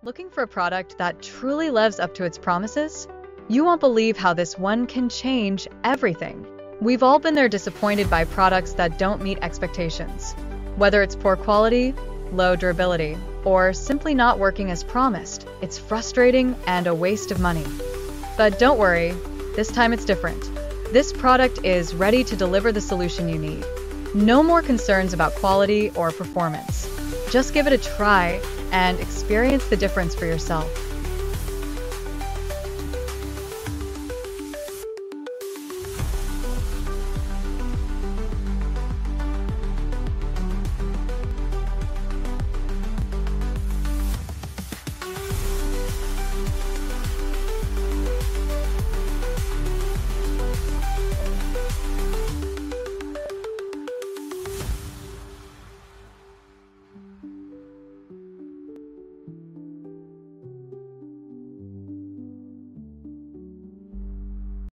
Looking for a product that truly lives up to its promises? You won't believe how this one can change everything. We've all been there disappointed by products that don't meet expectations. Whether it's poor quality, low durability, or simply not working as promised, it's frustrating and a waste of money. But don't worry, this time it's different. This product is ready to deliver the solution you need. No more concerns about quality or performance. Just give it a try and experience the difference for yourself.